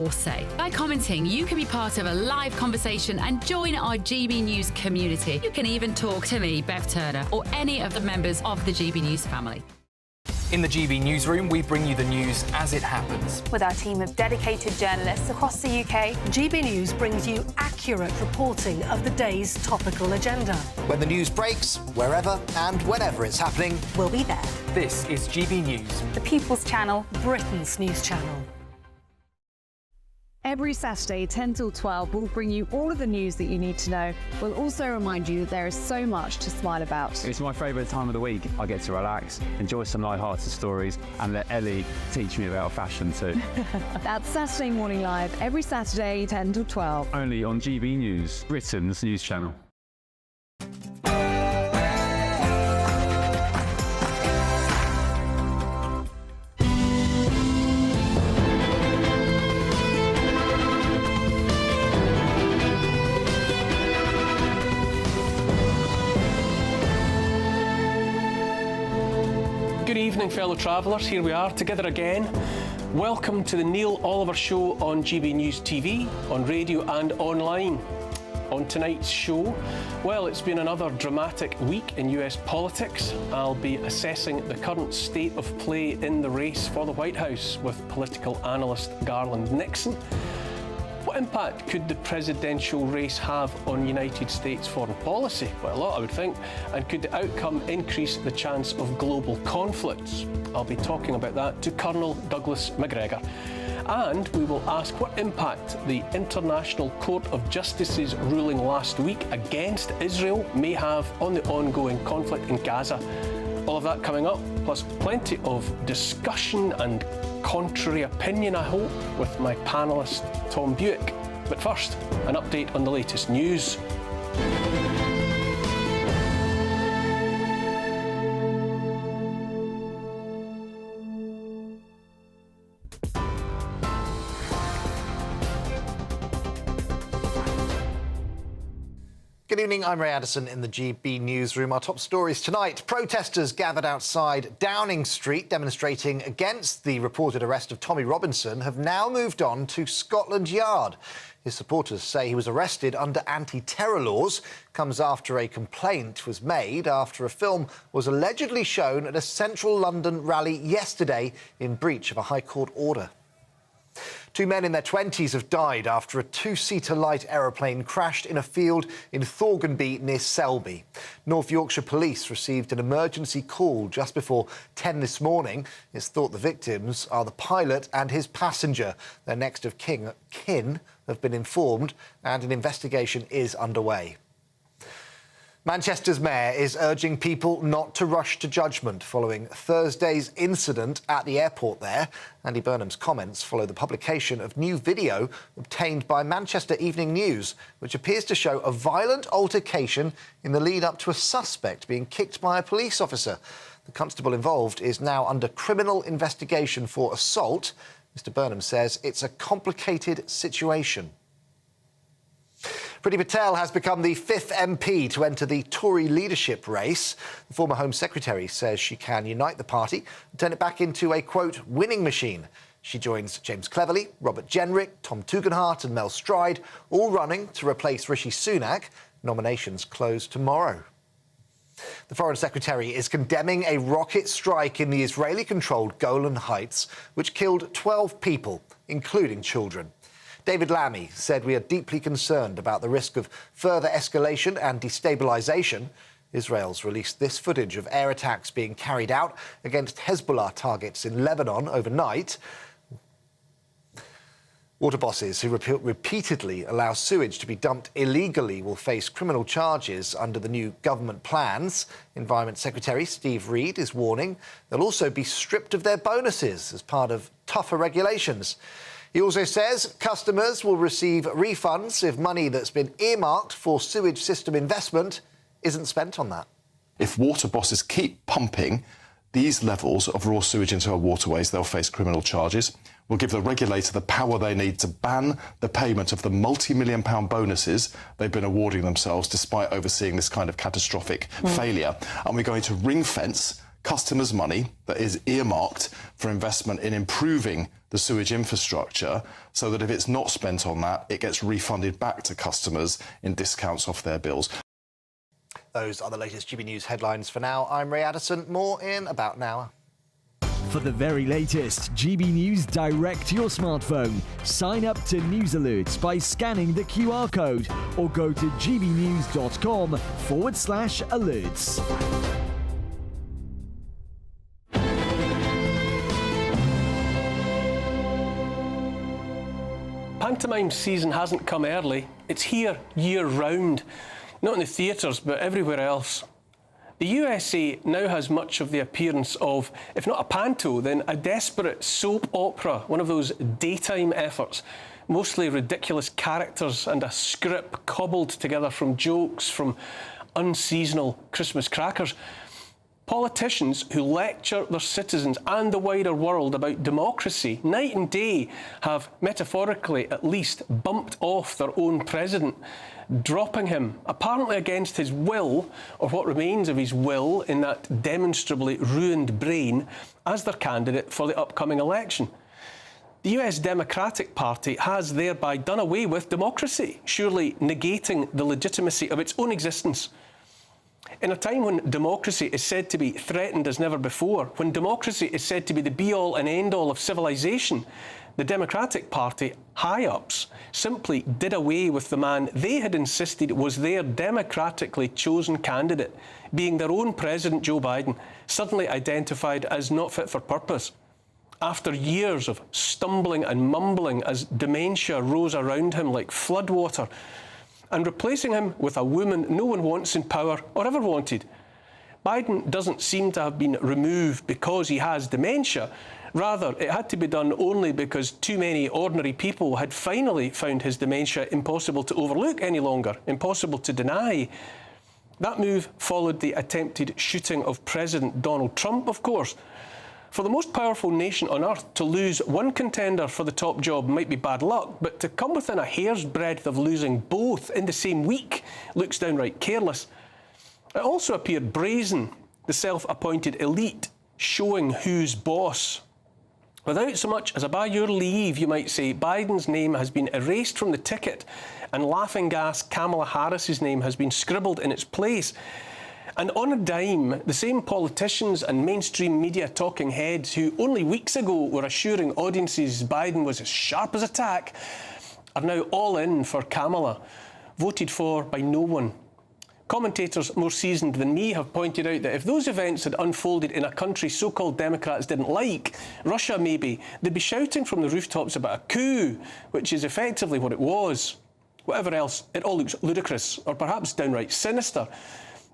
or say. By commenting, you can be part of a live conversation and join our GB News community. You can even talk to me, Bev Turner, or any of the members of the GB News family. In the GB Newsroom, we bring you the news as it happens. With our team of dedicated journalists across the UK, GB News brings you accurate reporting of the day's topical agenda. When the news breaks, wherever and whenever it's happening, We'll be there. This is GB News. the People's Channel. Britain's news channel. Every Saturday, 10 till 12, we'll bring you all of the news that you need to know. We'll also remind you that there is so much to smile about. It's my favourite time of the week. I get to relax, enjoy some light-hearted stories and let Ellie teach me about fashion too. That's Saturday Morning Live, every Saturday, 10 till 12. Only on GB News, Britain's news channel. Good evening, fellow travellers. Here we are together again. Welcome to the Neil Oliver Show on GB News TV, on radio and online. On tonight's show, well, it's been another dramatic week in US politics. I'll be assessing the current state of play in the race for the White House with political analyst Garland Nixon. What impact could the presidential race have on United States foreign policy? Well, a lot, I would think. And could the outcome increase the chance of global conflicts? I'll be talking about that to Colonel Douglas McGregor. And we will ask what impact the International Court of Justice's ruling last week against Israel may have on the ongoing conflict in Gaza. All of that coming up, plus plenty of discussion and contrary opinion, I hope, with my panellist Tom Bewick. But first, an update on the latest news. Good evening, I'm Ray Addison in the GB Newsroom. Our top stories tonight. Protesters gathered outside Downing Street demonstrating against the reported arrest of Tommy Robinson have now moved on to Scotland Yard. His supporters say he was arrested under anti-terror laws. Comes after a complaint was made after a film was allegedly shown at a central London rally yesterday in breach of a High Court order. Two men in their 20s have died after a two-seater light aeroplane crashed in a field in Thorganby near Selby. North Yorkshire Police received an emergency call just before 10 this morning. It's thought the victims are the pilot and his passenger. Their next of kin have been informed and an investigation is underway. Manchester's mayor is urging people not to rush to judgment following Thursday's incident at the airport there. Andy Burnham's comments follow the publication of new video obtained by Manchester Evening News, which appears to show a violent altercation in the lead-up to a suspect being kicked by a police officer. The constable involved is now under criminal investigation for assault. Mr Burnham says it's a complicated situation. Priti Patel has become the 5th MP to enter the Tory leadership race. The former Home Secretary says she can unite the party and turn it back into a, quote, winning machine. She joins James Cleverly, Robert Jenrick, Tom Tugendhat and Mel Stride, all running to replace Rishi Sunak. Nominations close tomorrow. The Foreign Secretary is condemning a rocket strike in the Israeli-controlled Golan Heights, which killed 12 people, including children. David Lammy said we are deeply concerned about the risk of further escalation and destabilisation. Israel's released this footage of air attacks being carried out against Hezbollah targets in Lebanon overnight. Water bosses who repeatedly allow sewage to be dumped illegally will face criminal charges under the new government plans. Environment Secretary Steve Reed is warning they'll also be stripped of their bonuses as part of tougher regulations. He also says customers will receive refunds if money that's been earmarked for sewage system investment isn't spent on that. If water bosses keep pumping these levels of raw sewage into our waterways, they'll face criminal charges. We'll give the regulator the power they need to ban the payment of the multi-million-pound bonuses they've been awarding themselves despite overseeing this kind of catastrophic failure. And we're going to ring-fence customers' money that is earmarked for investment in improving the sewage infrastructure, so that if it's not spent on that, it gets refunded back to customers in discounts off their bills. Those are the latest GB News headlines for now. I'm Ray Addison. More in about an hour. For the very latest GB News direct to your smartphone, sign up to News Alerts by scanning the QR code or go to gbnews.com/alerts. Pantomime season hasn't come early. It's here year-round. Not in the theatres, but everywhere else. The USA now has much of the appearance of, if not a panto, then a desperate soap opera, one of those daytime efforts. Mostly ridiculous characters and a script cobbled together from jokes from unseasonal Christmas crackers. Politicians who lecture their citizens and the wider world about democracy night and day have, metaphorically at least, bumped off their own president, dropping him, apparently against his will, or what remains of his will in that demonstrably ruined brain, as their candidate for the upcoming election. The US Democratic Party has thereby done away with democracy, surely negating the legitimacy of its own existence. In a time when democracy is said to be threatened as never before, when democracy is said to be the be-all and end-all of civilization, the Democratic Party high-ups simply did away with the man they had insisted was their democratically chosen candidate, being their own President Joe Biden, suddenly identified as not fit for purpose. After years of stumbling and mumbling as dementia rose around him like floodwater, and replacing him with a woman no one wants in power or ever wanted. Biden doesn't seem to have been removed because he has dementia. Rather, it had to be done only because too many ordinary people had finally found his dementia impossible to overlook any longer, impossible to deny. That move followed the attempted shooting of President Donald Trump, of course. For the most powerful nation on earth, to lose one contender for the top job might be bad luck, but to come within a hair's breadth of losing both in the same week looks downright careless. It also appeared brazen, the self-appointed elite showing who's boss. Without so much as a by your leave, you might say, Biden's name has been erased from the ticket and laughing-gas Kamala Harris's name has been scribbled in its place. And on a dime, the same politicians and mainstream media talking heads who only weeks ago were assuring audiences Biden was as sharp as a tack are now all in for Kamala, voted for by no one. Commentators more seasoned than me have pointed out that if those events had unfolded in a country so-called Democrats didn't like, Russia maybe, they'd be shouting from the rooftops about a coup, which is effectively what it was. Whatever else, it all looks ludicrous, or perhaps downright sinister.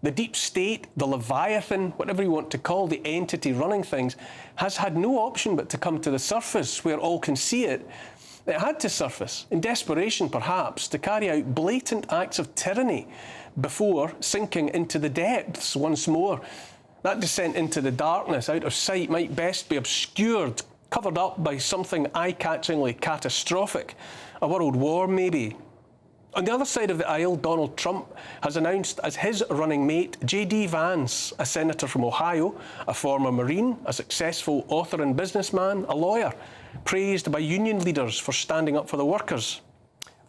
The deep state, the Leviathan, whatever you want to call the entity running things, has had no option but to come to the surface where all can see it. It had to surface, in desperation perhaps, to carry out blatant acts of tyranny before sinking into the depths once more. That descent into the darkness, out of sight, might best be obscured, covered up by something eye-catchingly catastrophic. A world war, maybe. On the other side of the aisle, Donald Trump has announced as his running mate J.D. Vance, a senator from Ohio, a former Marine, a successful author and businessman, a lawyer, praised by union leaders for standing up for the workers.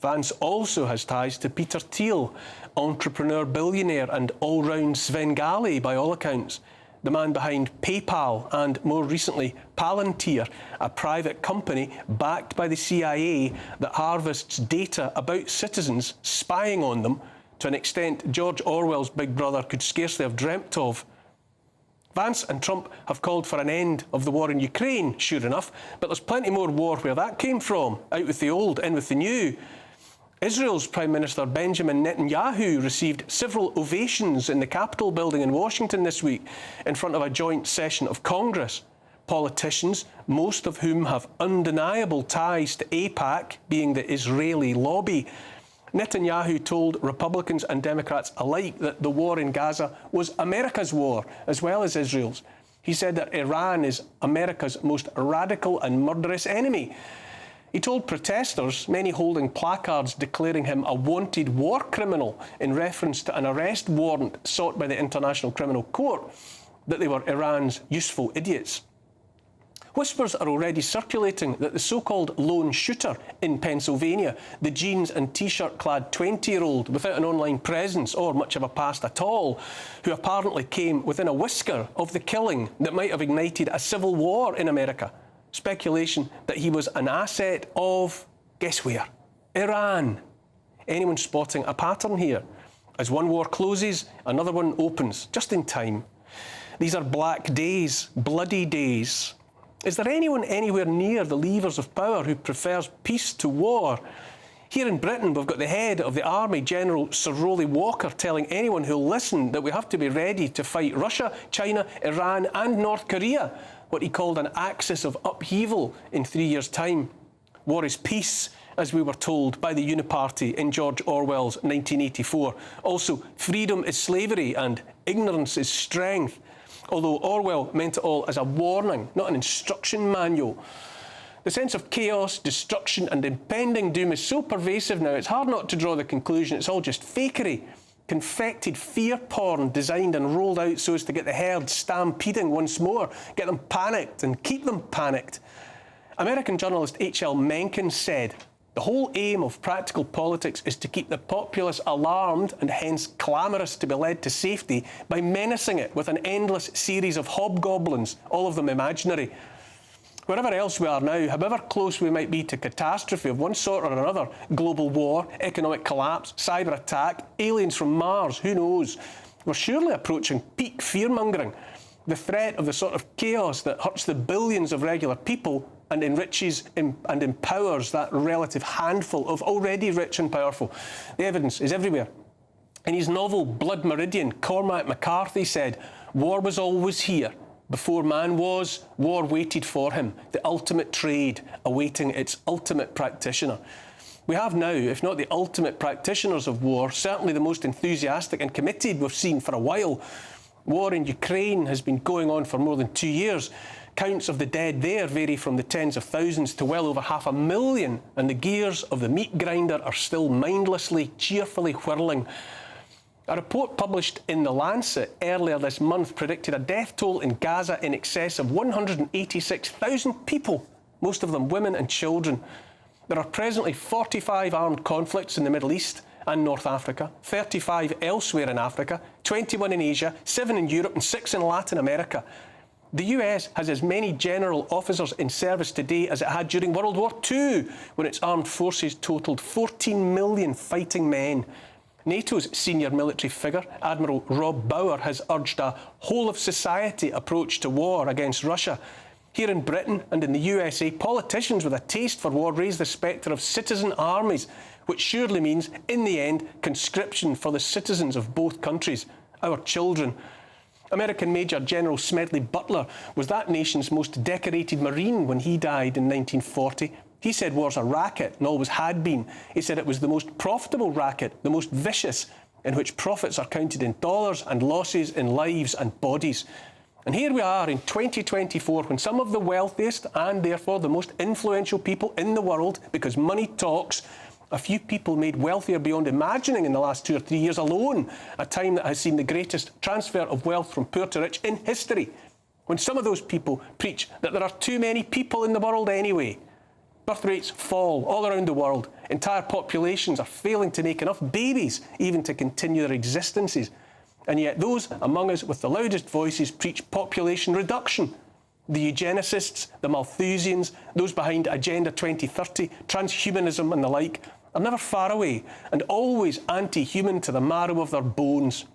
Vance also has ties to Peter Thiel, entrepreneur, billionaire and all-round Svengali by all accounts, the man behind PayPal and, more recently, Palantir, a private company backed by the CIA that harvests data about citizens, spying on them to an extent George Orwell's Big Brother could scarcely have dreamt of. Vance and Trump have called for an end of the war in Ukraine, sure enough, but there's plenty more war where that came from, out with the old, in with the new. Israel's Prime Minister Benjamin Netanyahu received several ovations in the Capitol building in Washington this week in front of a joint session of Congress. Politicians, most of whom have undeniable ties to AIPAC, being the Israeli lobby. Netanyahu told Republicans and Democrats alike that the war in Gaza was America's war, as well as Israel's. He said that Iran is America's most radical and murderous enemy. He told protesters, many holding placards declaring him a wanted war criminal in reference to an arrest warrant sought by the International Criminal Court, that they were Iran's useful idiots. Whispers are already circulating that the so-called lone shooter in Pennsylvania, the jeans and T-shirt clad 20-year-old without an online presence or much of a past at all, who apparently came within a whisker of the killing that might have ignited a civil war in America. Speculation that he was an asset of, guess where? Iran. Anyone spotting a pattern here? As one war closes, another one opens, just in time. These are black days, bloody days. Is there anyone anywhere near the levers of power who prefers peace to war? Here in Britain, we've got the head of the army, General Sir Rowley Walker, telling anyone who'll listen that we have to be ready to fight Russia, China, Iran and North Korea, what he called an axis of upheaval in 3 years' time. War is peace, as we were told by the Uniparty in George Orwell's 1984. Also, freedom is slavery and ignorance is strength. Although Orwell meant it all as a warning, not an instruction manual. The sense of chaos, destruction and impending doom is so pervasive now, it's hard not to draw the conclusion it's all just fakery. Confected fear porn designed and rolled out so as to get the herd stampeding once more, get them panicked and keep them panicked. American journalist H.L. Mencken said, "The whole aim of practical politics is to keep the populace alarmed and hence clamorous to be led to safety by menacing it with an endless series of hobgoblins, all of them imaginary. Wherever else we are now, however close we might be to catastrophe of one sort or another, global war, economic collapse, cyber attack, aliens from Mars, who knows, we're surely approaching peak fear-mongering. The threat of the sort of chaos that hurts the billions of regular people and enriches and empowers that relative handful of already rich and powerful. The evidence is everywhere." In his novel Blood Meridian, Cormac McCarthy said, "War was always here. Before man was, war waited for him, the ultimate trade, awaiting its ultimate practitioner." We have now, if not the ultimate practitioners of war, certainly the most enthusiastic and committed we've seen for a while. War in Ukraine has been going on for more than 2 years. Counts of the dead there vary from the tens of thousands to well over 500,000, and the gears of the meat grinder are still mindlessly, cheerfully whirling. A report published in The Lancet earlier this month predicted a death toll in Gaza in excess of 186,000 people, most of them women and children. There are presently 45 armed conflicts in the Middle East and North Africa, 35 elsewhere in Africa, 21 in Asia, 7 in Europe and 6 in Latin America. The US has as many general officers in service today as it had during World War II, when its armed forces totalled 14 million fighting men. NATO's senior military figure, Admiral Rob Bauer, has urged a whole-of-society approach to war against Russia. Here in Britain and in the USA, politicians with a taste for war raise the spectre of citizen armies, which surely means, in the end, conscription for the citizens of both countries, our children. American Major General Smedley Butler was that nation's most decorated Marine when he died in 1940. He said war's a racket and always had been. He said it was the most profitable racket, the most vicious, in which profits are counted in dollars and losses in lives and bodies. And here we are in 2024, when some of the wealthiest and therefore the most influential people in the world, because money talks, a few people made wealthier beyond imagining in the last 2 or 3 years alone, a time that has seen the greatest transfer of wealth from poor to rich in history. When some of those people preach that there are too many people in the world anyway, birth rates fall all around the world, entire populations are failing to make enough babies even to continue their existences. And yet those among us with the loudest voices preach population reduction. The eugenicists, the Malthusians, those behind Agenda 2030, transhumanism and the like, are never far away and always anti-human to the marrow of their bones.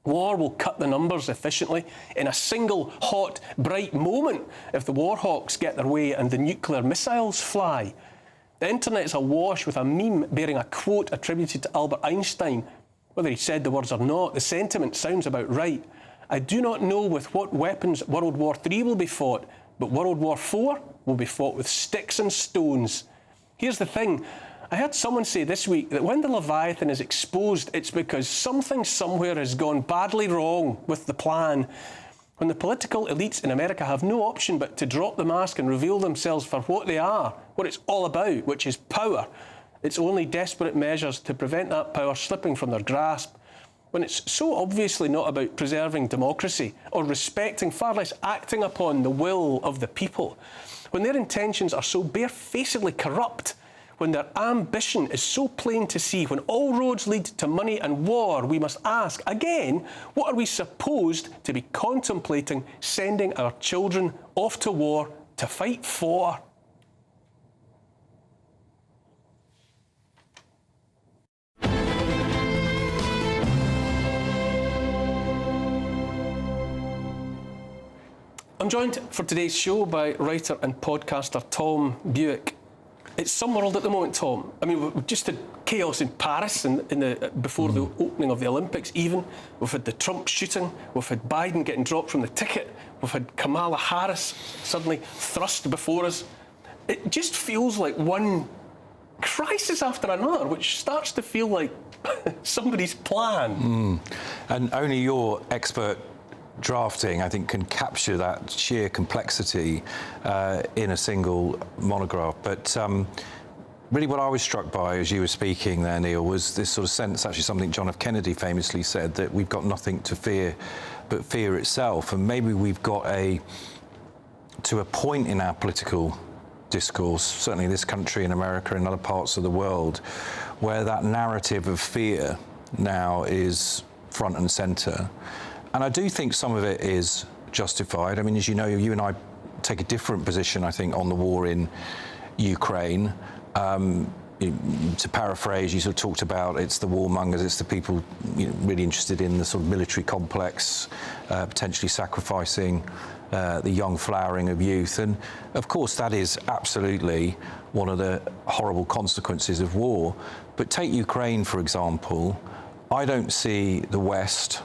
War will cut the numbers efficiently in a single, hot, bright moment if the war hawks get their way and the nuclear missiles fly. The internet is awash with a meme bearing a quote attributed to Albert Einstein. Whether he said the words or not, the sentiment sounds about right. "I do not know with what weapons World War III will be fought, but World War IV will be fought with sticks and stones." Here's the thing. I heard someone say this week that when the Leviathan is exposed, it's because something somewhere has gone badly wrong with the plan. When the political elites in America have no option but to drop the mask and reveal themselves for what they are, what it's all about, which is power, it's only desperate measures to prevent that power slipping from their grasp. when it's so obviously not about preserving democracy or respecting, far less acting upon the will of the people, when their intentions are so barefacedly corrupt, when their ambition is so plain to see, when all roads lead to money and war, we must ask, again, what are we supposed to be contemplating sending our children off to war to fight for? I'm joined for today's show by writer and podcaster Tom Bewick. It's some world at the moment, Tom. I mean, we've just had chaos in Paris before the opening of the Olympics even. We've had the Trump shooting. We've had Biden getting dropped from the ticket. We've had Kamala Harris suddenly thrust before us. It just feels like one crisis after another, which starts to feel like somebody's plan. And only your expert drafting, I think, can capture that sheer complexity in a single monograph. But really what I was struck by as you were speaking there, Neil, was this sort of sense, actually something John F. Kennedy famously said, that we've got nothing to fear but fear itself. And maybe we've got to a point in our political discourse, certainly in this country, in America, in other parts of the world, where that narrative of fear now is front and centre. And I do think some of it is justified. I mean, as you know, you and I take a different position, I think, on the war in Ukraine. To paraphrase, you sort of talked about it's the warmongers, it's the people really interested in the sort of military complex, potentially sacrificing the young flowering of youth. And of course, that is absolutely one of the horrible consequences of war. But take Ukraine, for example. I don't see the West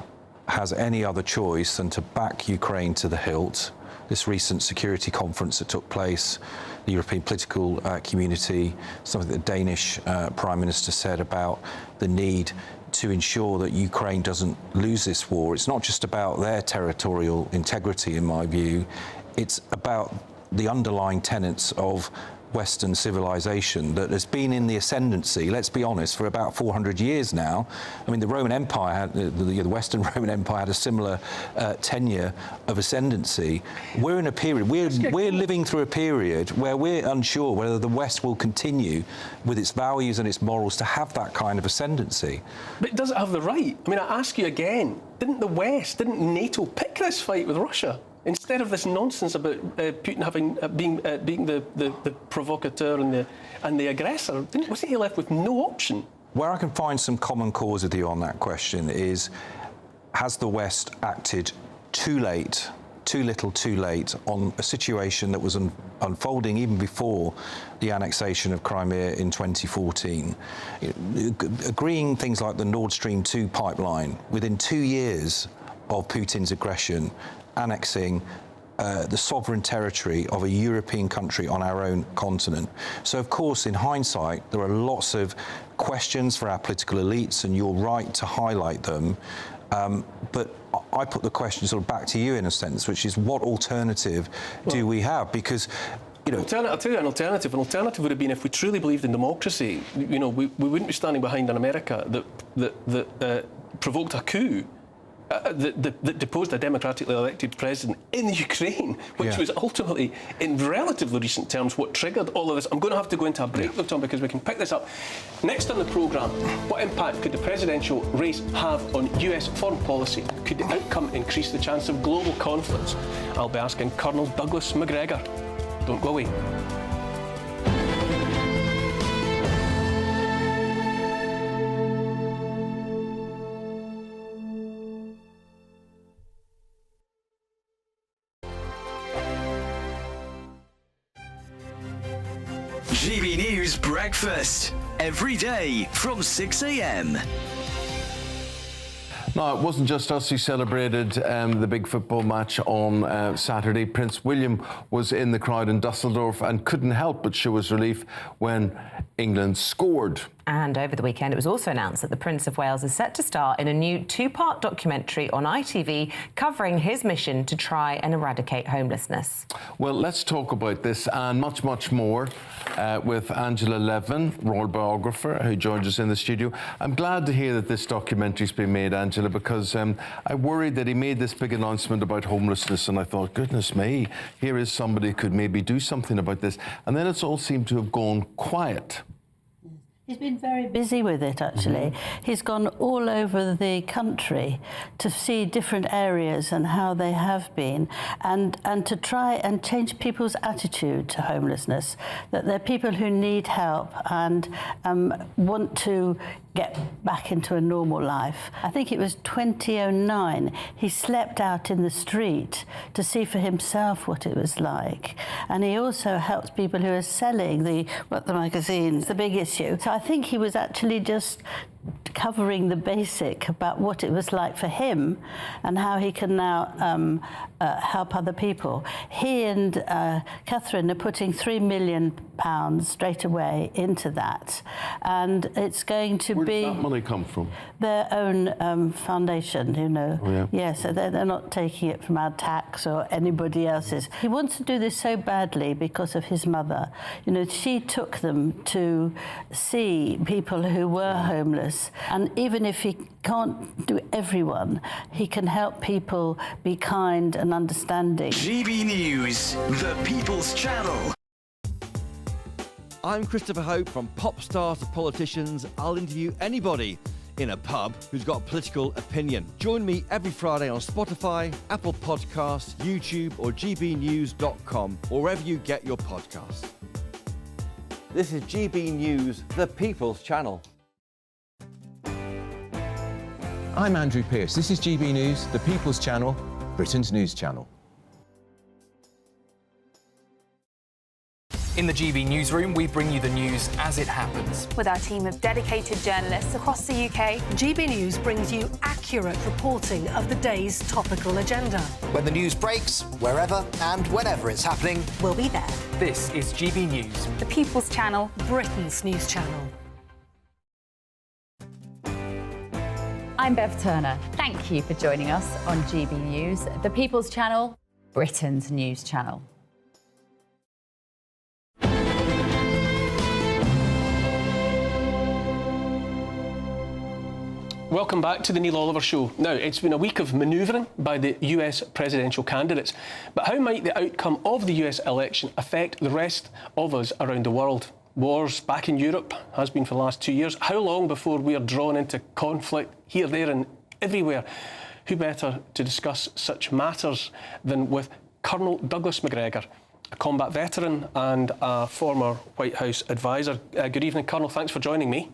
has any other choice than to back Ukraine to the hilt. This recent security conference that took place, the European political community, something the Danish Prime Minister said about the need to ensure that Ukraine doesn't lose this war. It's not just about their territorial integrity, in my view. It's about the underlying tenets of Western civilization that has been in the ascendancy, let's be honest, for about 400 years now. I mean, the Roman Empire, the Western Roman Empire had a similar tenure of ascendancy. We're in a period, we're living through a period where we're unsure whether the West will continue with its values and its morals to have that kind of ascendancy. But it doesn't have the right. I mean, I ask you again, didn't NATO pick this fight with Russia? Instead of this nonsense about Putin being the provocateur and the aggressor, wasn't he left with no option? Where I can find some common cause with you on that question is, has the West acted too late, too little, too late on a situation that was unfolding even before the annexation of Crimea in 2014? Agreeing things like the Nord Stream 2 pipeline within 2 years of Putin's aggression, annexing the sovereign territory of a European country on our own continent. So, of course, in hindsight, there are lots of questions for our political elites, and you're right to highlight them. But I put the question sort of back to you in a sense, which is, what alternative do we have? Because I'll tell you an alternative. An alternative would have been, if we truly believed in democracy, we wouldn't be standing behind an America that provoked a coup. That deposed a democratically elected president in Ukraine, which was ultimately, in relatively recent terms, what triggered all of this. I'm going to have to go into a break, though, Tom, because we can pick this up. Next on the programme, what impact could the presidential race have on US foreign policy? Could the outcome increase the chance of global conflicts? I'll be asking Colonel Douglas McGregor. Don't go away. GB News Breakfast, every day from 6 a.m. Now, it wasn't just us who celebrated the big football match on Saturday. Prince William was in the crowd in Dusseldorf and couldn't help but show his relief when England scored. And over the weekend, it was also announced that the Prince of Wales is set to star in a new two-part documentary on ITV covering his mission to try and eradicate homelessness. Well, let's talk about this and much, much more with Angela Levin, royal biographer, who joins us in the studio. I'm glad to hear that this documentary's been made, Angela, because I worried that he made this big announcement about homelessness, and I thought, goodness me, here is somebody who could maybe do something about this. And then it's all seemed to have gone quiet. He's been very busy with it, actually. He's gone all over the country to see different areas and how they have been, and to try and change people's attitude to homelessness, that they're people who need help and want to get back into a normal life. I think it was 2009, he slept out in the street to see for himself what it was like. And he also helps people who are selling the magazines, the big issue. So I think he was actually just covering the basic about what it was like for him and how he can now help other people. He and Catherine are putting £3 million straight away into that, and it's going to Where be... does that money come from? Their own foundation, you know. Oh, yeah. Yeah, so they're not taking it from our tax or anybody else's. He wants to do this so badly because of his mother. You know, she took them to see people who were homeless, and even if he can't do everyone, he can help people be kind and understanding. GB News, the People's Channel. I'm Christopher Hope. From pop stars to politicians, I'll interview anybody in a pub who's got a political opinion. Join me every Friday on Spotify, Apple Podcasts, YouTube or gbnews.com, or wherever you get your podcasts. This is GB News, the People's Channel. I'm Andrew Pearce. This is GB News, the People's Channel, Britain's news channel. In the GB newsroom, we bring you the news as it happens. With our team of dedicated journalists across the UK, GB News brings you accurate reporting of the day's topical agenda. When the news breaks, wherever and whenever it's happening, we'll be there. This is GB News, the People's Channel, Britain's news channel. I'm Bev Turner. Thank you for joining us on GB News, the People's Channel, Britain's news channel. Welcome back to the Neil Oliver Show. Now, it's been a week of manoeuvring by the US presidential candidates, but how might the outcome of the US election affect the rest of us around the world? Wars back in Europe has been for the last 2 years. How long before we are drawn into conflict here, there and everywhere? Who better to discuss such matters than with Colonel Douglas McGregor, a combat veteran and a former White House advisor. Good evening, Colonel. Thanks for joining me.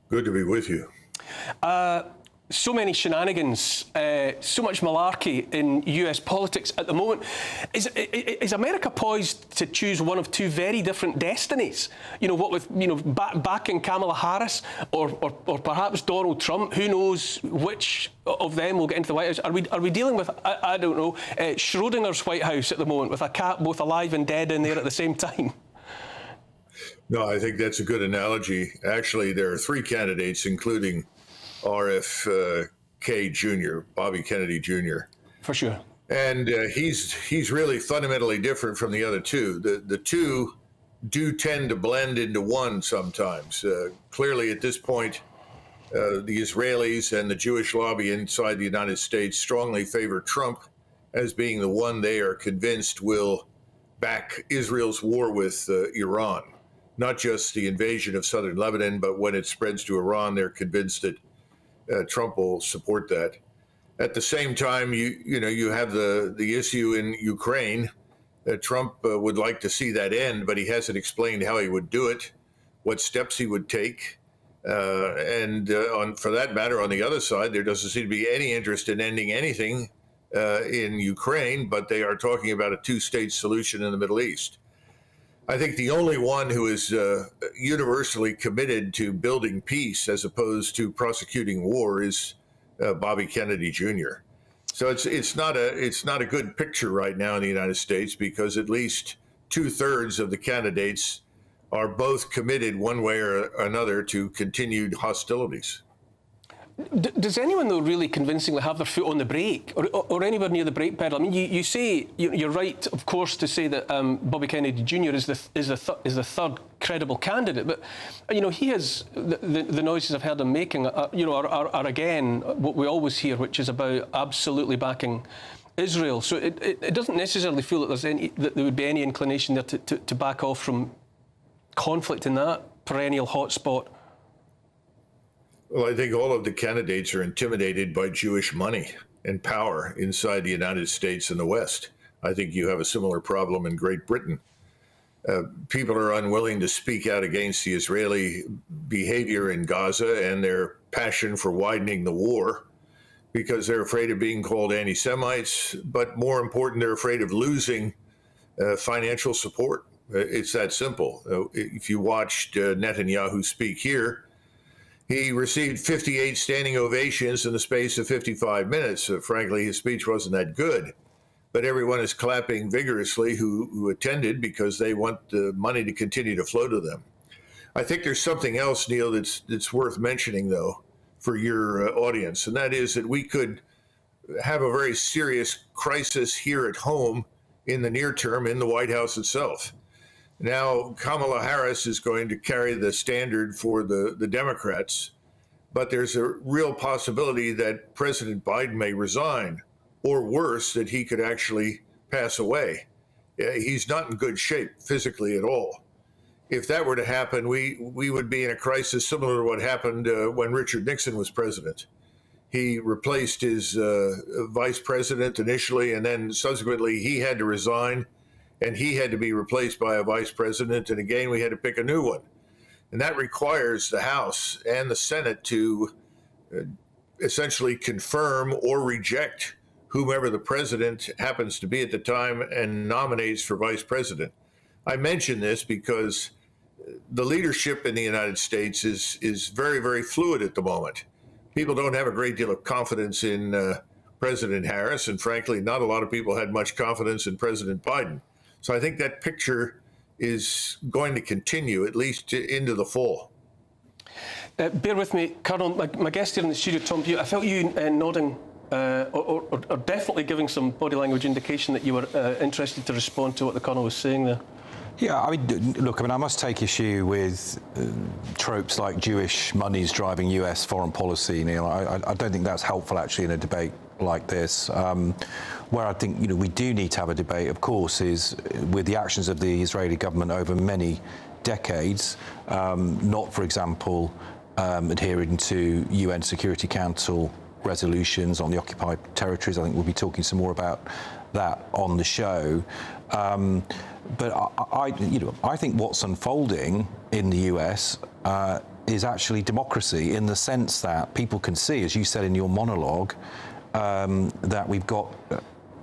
Good to be with you. So many shenanigans, so much malarkey in US politics at the moment. Is America poised to choose one of two very different destinies? You know, what with, you know, backing Kamala Harris or perhaps Donald Trump? Who knows which of them will get into the White House? Are we dealing with, I don't know, Schrodinger's White House at the moment, with a cat both alive and dead in there at the same time? No, I think that's a good analogy. Actually, there are three candidates, including RFK Jr., Bobby Kennedy Jr. For sure. And he's really fundamentally different from the other two. The two do tend to blend into one sometimes. Clearly, at this point, the Israelis and the Jewish lobby inside the United States strongly favor Trump as being the one they are convinced will back Israel's war with Iran. Not just the invasion of southern Lebanon, but when it spreads to Iran, they're convinced that Trump will support that. At the same time, you have the issue in Ukraine. Trump would like to see that end, but he hasn't explained how he would do it, what steps he would take. For that matter, on the other side, there doesn't seem to be any interest in ending anything in Ukraine, but they are talking about a two-state solution in the Middle East. I think the only one who is universally committed to building peace as opposed to prosecuting war is Bobby Kennedy Jr. So it's not a good picture right now in the United States, because at least 2/3 of the candidates are both committed one way or another to continued hostilities. Does anyone, though, really convincingly have their foot on the brake or anywhere near the brake pedal? I mean, you say, you're right, of course, to say that Bobby Kennedy Jr. is the third credible candidate, but, he has, the noises I've heard him making, are again what we always hear, which is about absolutely backing Israel. So it doesn't necessarily feel that there would be any inclination there to back off from conflict in that perennial hotspot. Well, I think all of the candidates are intimidated by Jewish money and power inside the United States and the West. I think you have a similar problem in Great Britain. People are unwilling to speak out against the Israeli behavior in Gaza and their passion for widening the war because they're afraid of being called anti-Semites, but more important, they're afraid of losing financial support. It's that simple. If you watched Netanyahu speak here, he received 58 standing ovations in the space of 55 minutes. Frankly, his speech wasn't that good, but everyone is clapping vigorously who attended because they want the money to continue to flow to them. I think there's something else, Neil, that's worth mentioning, though, for your audience, and that is that we could have a very serious crisis here at home in the near term in the White House itself. Now, Kamala Harris is going to carry the standard for the Democrats, but there's a real possibility that President Biden may resign, or worse, that he could actually pass away. He's not in good shape physically at all. If that were to happen, we would be in a crisis similar to what happened when Richard Nixon was president. He replaced his vice president initially, and then subsequently he had to resign. And he had to be replaced by a vice president, and again, we had to pick a new one. And that requires the House and the Senate to essentially confirm or reject whomever the president happens to be at the time and nominates for vice president. I mention this because the leadership in the United States is very, very fluid at the moment. People don't have a great deal of confidence in President Harris, and frankly, not a lot of people had much confidence in President Biden. So I think that picture is going to continue, at least into the fall. Bear with me, Colonel. My guest here in the studio, Tom Bewick, I felt you nodding or definitely giving some body language indication that you were interested to respond to what the Colonel was saying there. Yeah, I mean, look, I must take issue with tropes like Jewish money's driving US foreign policy, Neil. I don't think that's helpful, actually, in a debate like this. Where I think we do need to have a debate, of course, is with the actions of the Israeli government over many decades, not, for example, adhering to UN Security Council resolutions on the occupied territories. I think we'll be talking some more about that on the show. But I think what's unfolding in the US is actually democracy, in the sense that people can see, as you said in your monologue, that we've got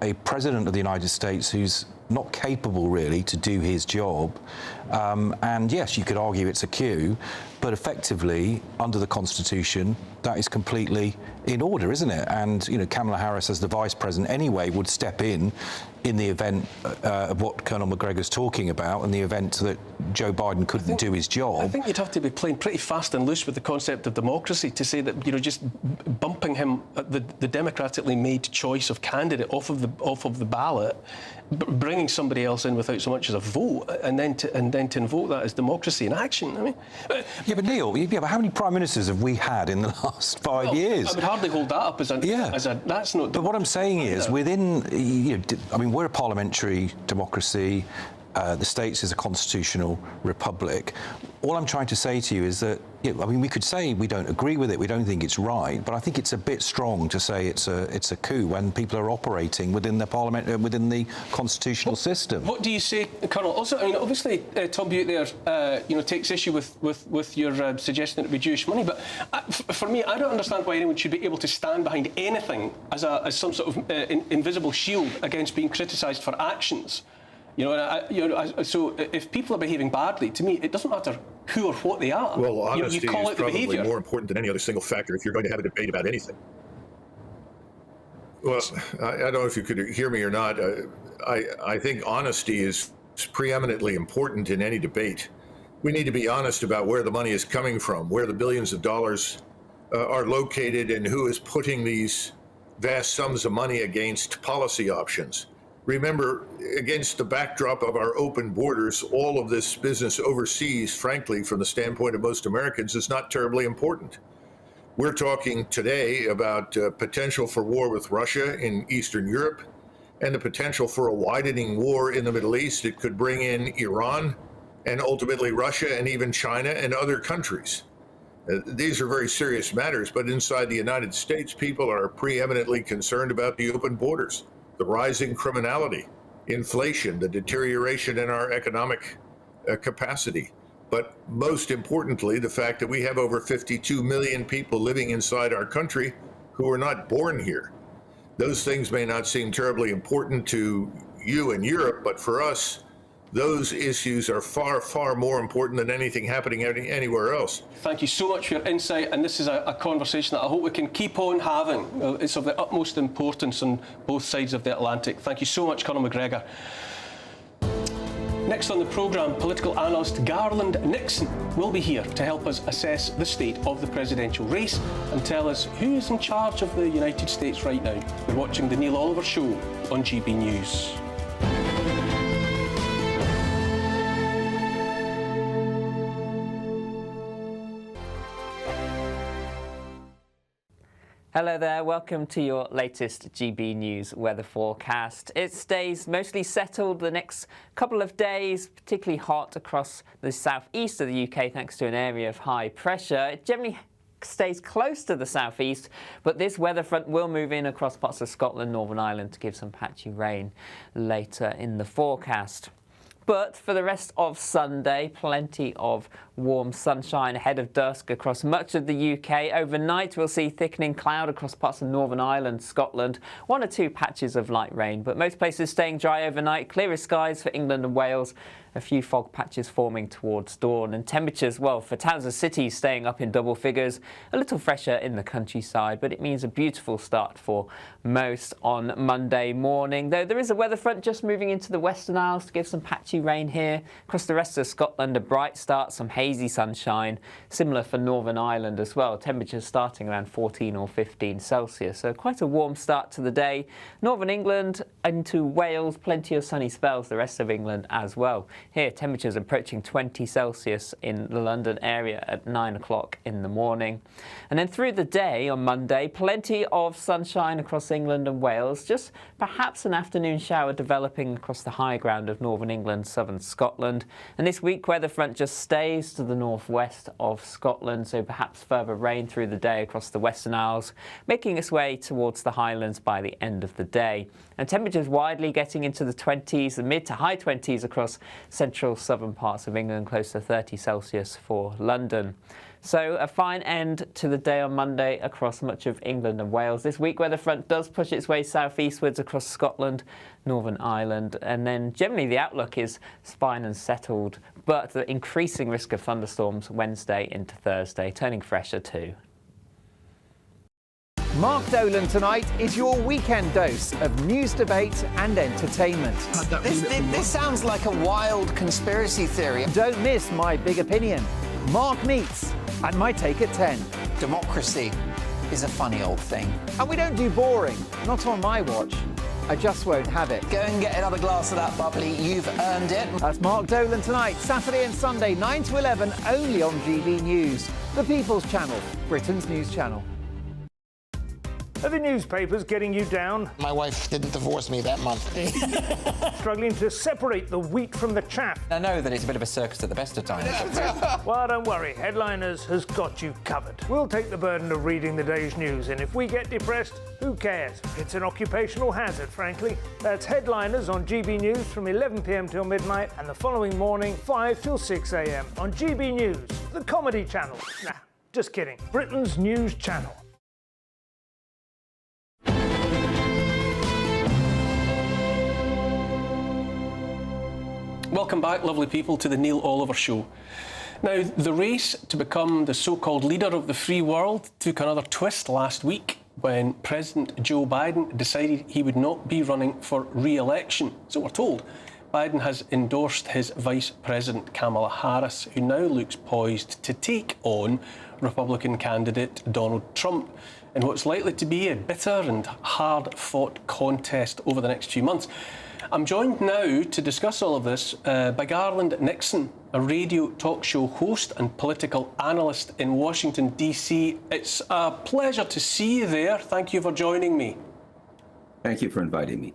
a president of the United States who's not capable really to do his job. And yes, you could argue it's a coup, but effectively, under the Constitution, that is completely in order, isn't it? And, Kamala Harris, as the vice president anyway, would step in the event of what Colonel McGregor's talking about, in the event that Joe Biden couldn't do his job. I think you'd have to be playing pretty fast and loose with the concept of democracy to say that, just bumping him, the democratically made choice of candidate off of the ballot, bringing somebody else in without so much as a vote, and then to invoke that as democracy in action. I mean, yeah, but Neil, but how many prime ministers have we had in the last 5 years? I would hardly hold that up as a that's not. But what I'm saying is, within, we're a parliamentary democracy. The States is a constitutional republic. All I'm trying to say to you is that, we could say we don't agree with it, we don't think it's right, but I think it's a bit strong to say it's a coup when people are operating within the parliament, within the constitutional system. What do you say, Colonel? Also, obviously, Tom Bewick there, takes issue with your suggestion that it be Jewish money, but for me, I don't understand why anyone should be able to stand behind anything as some sort of invisible shield against being criticised for actions. So if people are behaving badly, to me, it doesn't matter who or what they are. Well, honesty you call is it the probably behaviour. more important than any other single factor if you're going to have a debate about anything. Well, I don't know if you could hear me or not. I think honesty is preeminently important in any debate. we need to be honest about where the money is coming from, where the billions of dollars are located, and who is putting these vast sums of money against policy options. Remember, against the backdrop of our open borders, all of this business overseas, frankly, from the standpoint of most Americans, is not terribly important. We're talking today about potential for war with Russia in Eastern Europe and the potential for a widening war in the Middle East. It could bring in Iran and ultimately Russia and even China and other countries. These are very serious matters, but inside the United States, people are preeminently concerned about the open borders, the rising criminality, inflation, the deterioration in our economic capacity. But most importantly, the fact that we have over 52 million people living inside our country who are not born here. Those things may not seem terribly important to you in Europe, but for us, those issues are far, far more important than anything happening anywhere else. Thank you so much for your insight, and this is a conversation that I hope we can keep on having. It's of the utmost importance on both sides of the Atlantic. Thank you so much, Colonel McGregor. Next on the programme, political analyst Garland Nixon will be here to help us assess the state of the presidential race and tell us who is in charge of the United States right now. You're watching The Neil Oliver Show on GB News. Hello there, welcome to your latest GB News weather forecast. It stays mostly settled the next couple of days, particularly hot across the southeast of the UK thanks to an area of high pressure. It generally stays close to the southeast, but this weather front will move in across parts of Scotland, Northern Ireland to give some patchy rain later in the forecast. But for the rest of Sunday, plenty of warm sunshine ahead of dusk across much of the UK. Overnight, we'll see thickening cloud across parts of Northern Ireland, Scotland. 1 or 2 patches of light rain, but most places staying dry overnight. Clearer skies for England and Wales. A few fog patches forming towards dawn, and temperatures, well, for towns and cities staying up in double figures. A little fresher in the countryside, but it means a beautiful start for most on Monday morning. Though there is a weather front just moving into the Western Isles to give some patchy rain here. Across the rest of Scotland, a bright start, some hazy sunshine. Similar for Northern Ireland as well. Temperatures starting around 14 or 15 Celsius. So quite a warm start to the day. Northern England into Wales, plenty of sunny spells. The rest of England as well. Here, temperatures approaching 20 Celsius in the London area at 9 o'clock in the morning. And then through the day on Monday, plenty of sunshine across England and Wales. Just perhaps an afternoon shower developing across the high ground of northern England, southern Scotland. And this week, weather front just stays to the northwest of Scotland, so perhaps further rain through the day across the Western Isles, making its way towards the Highlands by the end of the day. And temperatures widely getting into the 20s, the mid to high 20s across central southern parts of England, close to 30 Celsius for London. So a fine end to the day on Monday across much of England and Wales. This week, weather front does push its way southeastwards across Scotland, Northern Ireland, and then generally the outlook is fine and settled, but the increasing risk of thunderstorms Wednesday into Thursday, turning fresher too. Mark Dolan tonight is your weekend dose of news, debate and entertainment. This sounds like a wild conspiracy theory. Don't miss my big opinion. Mark meets and my take at 10. Democracy is a funny old thing. And we don't do boring, not on my watch. I just won't have it. Go and get another glass of that bubbly, you've earned it. That's Mark Dolan tonight, Saturday and Sunday, 9 to 11, only on GB News, the People's Channel, Britain's news channel. Are the newspapers getting you down? My wife didn't divorce me that month. Struggling to separate the wheat from the chaff? I know that it's a bit of a circus at the best of times. Well, don't worry. Headliners has got you covered. We'll take the burden of reading the day's news, and if we get depressed, who cares? It's an occupational hazard, frankly. That's Headliners on GB News from 11 p.m. till midnight, and the following morning, 5 till 6 a.m. on GB News, the comedy channel. Nah, just kidding. Britain's news channel. Welcome back, lovely people, to the Neil Oliver Show. Now, the race to become the so-called leader of the free world took another twist last week when President Joe Biden decided he would not be running for re-election, so we're told, Biden has endorsed his Vice President Kamala Harris, who now looks poised to take on Republican candidate Donald Trump in what's likely to be a bitter and hard-fought contest over the next few months. I'm joined now to discuss all of this by Garland Nixon, a radio talk show host and political analyst in Washington, D.C. It's a pleasure to see you there. Thank you for joining me. Thank you for inviting me.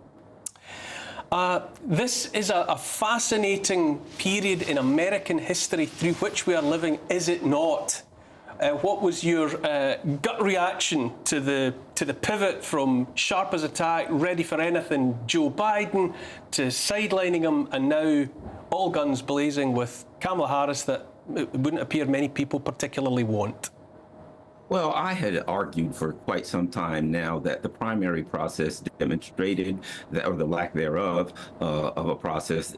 This is a fascinating period in American history through which we are living, is it not? What was your gut reaction to the pivot from sharp as a tack, ready for anything Joe Biden to sidelining him, and now all guns blazing with Kamala Harris that it wouldn't appear many people particularly want? Well, I had argued for quite some time now that the primary process demonstrated that, or the lack thereof of a process,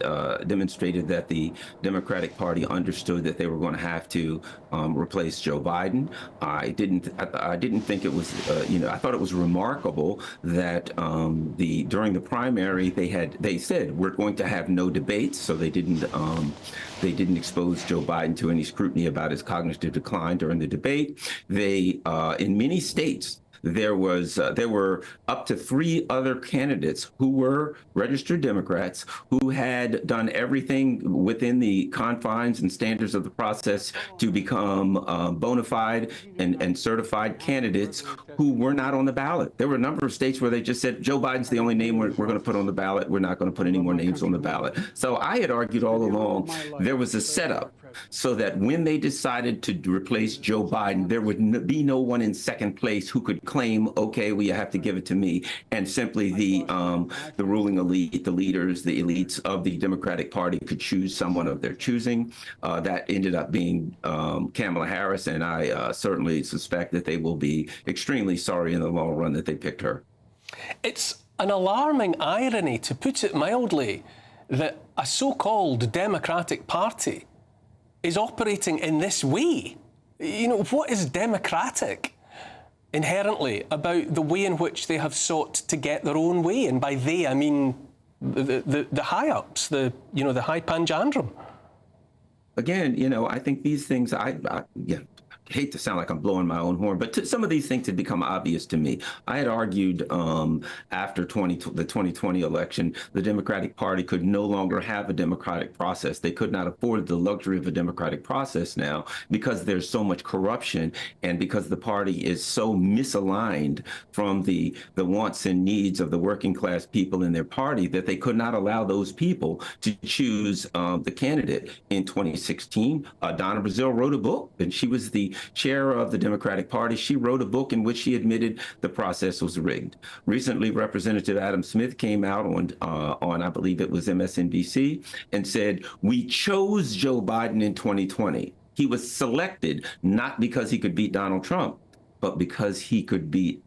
demonstrated that the Democratic Party understood that they were going to have to replace Joe Biden. I didn't think it was, I thought it was remarkable that during the primary they said we're going to have no debates, so they didn't expose Joe Biden to any scrutiny about his cognitive decline during the debate. In many states, there were up to 3 other candidates who were registered Democrats who had done everything within the confines and standards of the process to become bona fide and certified candidates who were not on the ballot. There were a number of states where they just said, Joe Biden's the only name we're going to put on the ballot. We're not going to put any more names on the ballot. So I had argued all along there was a setup so that when they decided to replace Joe Biden, there would be no one in second place who could claim, okay, well, you have to give it to me. And simply the ruling elite, the leaders, the elites of the Democratic Party could choose someone of their choosing. That ended up being Kamala Harris, and I certainly suspect that they will be extremely sorry in the long run that they picked her. It's an alarming irony, to put it mildly, that a so-called Democratic Party is operating in this way. What is democratic inherently about the way in which they have sought to get their own way? And by they, I mean the high-ups, the high panjandrum. Again, I think these things, I hate to sound like I'm blowing my own horn, but some of these things had become obvious to me. I had argued after the 2020 election, the Democratic Party could no longer have a democratic process. They could not afford the luxury of a democratic process now because there's so much corruption and because the party is so misaligned from the wants and needs of the working class people in their party that they could not allow those people to choose the candidate. In 2016, Donna Brazile wrote a book, and she was the chair of the Democratic Party. She wrote a book in which she admitted the process was rigged. Recently, Representative Adam Smith came out on I believe it was MSNBC, and said, we chose Joe Biden in 2020. He was selected not because he could beat Donald Trump, but because he could beat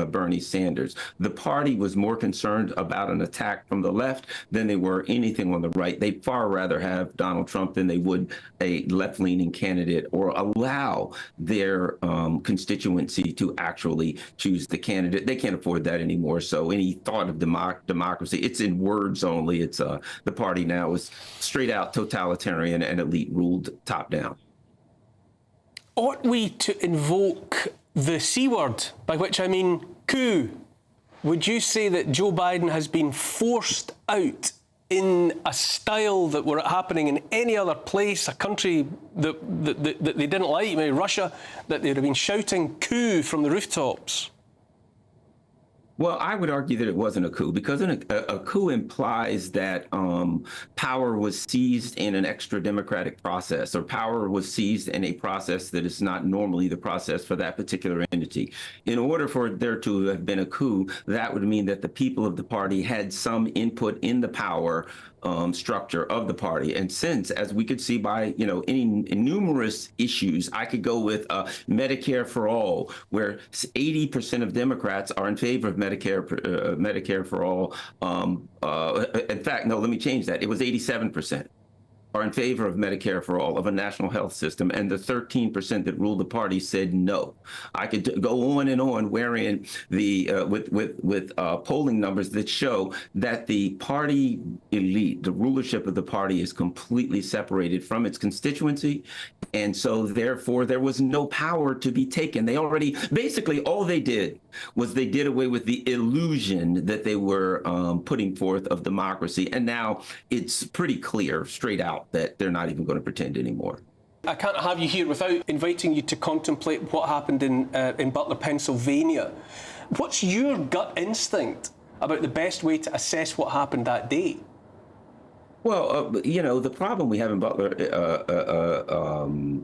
Bernie Sanders. The party was more concerned about an attack from the left than they were anything on the right. They'd far rather have Donald Trump than they would a left-leaning candidate, or allow their constituency to actually choose the candidate. They can't afford that anymore. So any thought of democracy, it's in words only. It's the party now is straight out totalitarian and elite ruled top down. Ought we to invoke the C word, by which I mean coup? Would you say that Joe Biden has been forced out in a style that were happening in any other place, a country that they didn't like, maybe Russia, that they'd have been shouting coup from the rooftops? Well, I would argue that it wasn't a coup, because a coup implies that power was seized in an extra democratic process, or power was seized in a process that is not normally the process for that particular entity. In order for there to have been a coup, that would mean that the people of the party had some input in the power structure of the party. And since, as we could see by, any numerous issues, I could go with Medicare for all, where 80% of Democrats are in favor of Medicare for all. In fact, no, let me change that. It was 87%. are in favor of Medicare for all, of a national health system, and the 13% that ruled the party said no. I could go on and on, wherein the with polling numbers that show that the party elite, the rulership of the party, is completely separated from its constituency, and so therefore there was no power to be taken. They already, basically all they did was they did away with the illusion that they were putting forth of democracy, and now it's pretty clear straight out that they're not even going to pretend anymore. I can't have you here without inviting you to contemplate what happened in Butler, Pennsylvania. What's your gut instinct about the best way to assess what happened that day? Well, you know, the problem we have in Butler,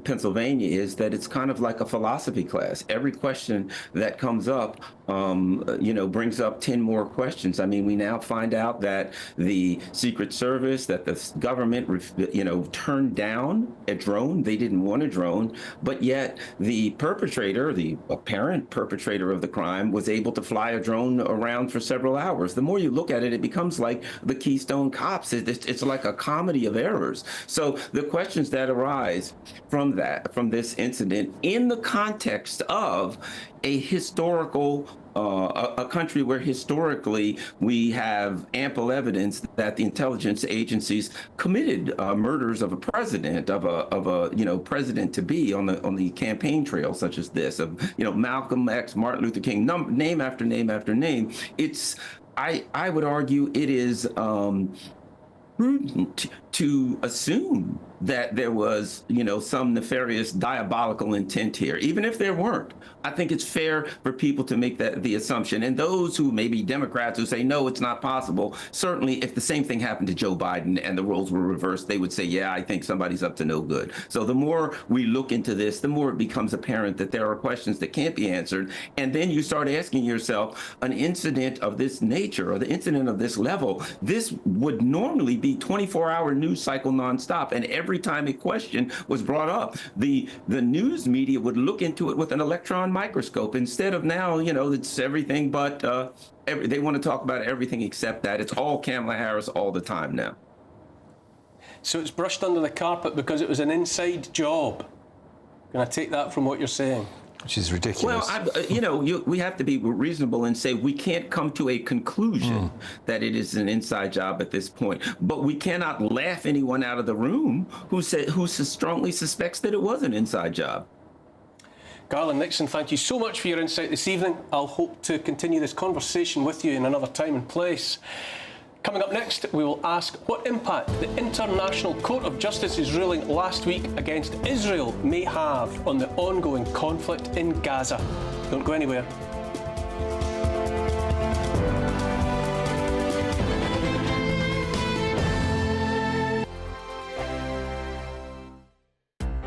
Pennsylvania, is that it's kind of like a philosophy class. Every question that comes up, you know, brings up 10 more questions. I mean, we now find out that the Secret Service, that the government, you know, turned down a drone. They didn't want a drone, but yet the perpetrator, the apparent perpetrator of the crime, was able to fly a drone around for several hours. The more you look at it, it becomes like the Keystone Cops. It's like a comedy of errors. So the questions that arise from this incident, in the context of a historical, a country where historically we have ample evidence that the intelligence agencies committed murders of a president, of a you know, president to be on the campaign trail, such as this, of, you know, Malcolm X, Martin Luther King, name after name after name. It's, I would argue it is prudent to assume that there was, you know, some nefarious, diabolical intent here. Even if there weren't, I think it's fair for people to make that the assumption. And those who may be Democrats who say, no, it's not possible, certainly if the same thing happened to Joe Biden and the roles were reversed, they would say, yeah, I think somebody's up to no good. So the more we look into this, the more it becomes apparent that there are questions that can't be answered. And then you start asking yourself, an incident of this nature or the incident of this level, this would normally be 24-hour news cycle nonstop. And every time a question was brought up, the news media would look into it with an electron microscope. Instead of now, you know, it's everything but they want to talk about everything except that. It's all Kamala Harris all the time now. So it's brushed under the carpet because it was an inside job. Can I take that from what you're saying? Which is ridiculous. Well, you know, we have to be reasonable and say we can't come to a conclusion that it is an inside job at this point. But we cannot laugh anyone out of the room who strongly suspects that it was an inside job. Garland Nixon, thank you so much for your insight this evening. I'll hope to continue this conversation with you in another time and place. Coming up next, we will ask what impact the International Court of Justice's ruling last week against Israel may have on the ongoing conflict in Gaza. Don't go anywhere.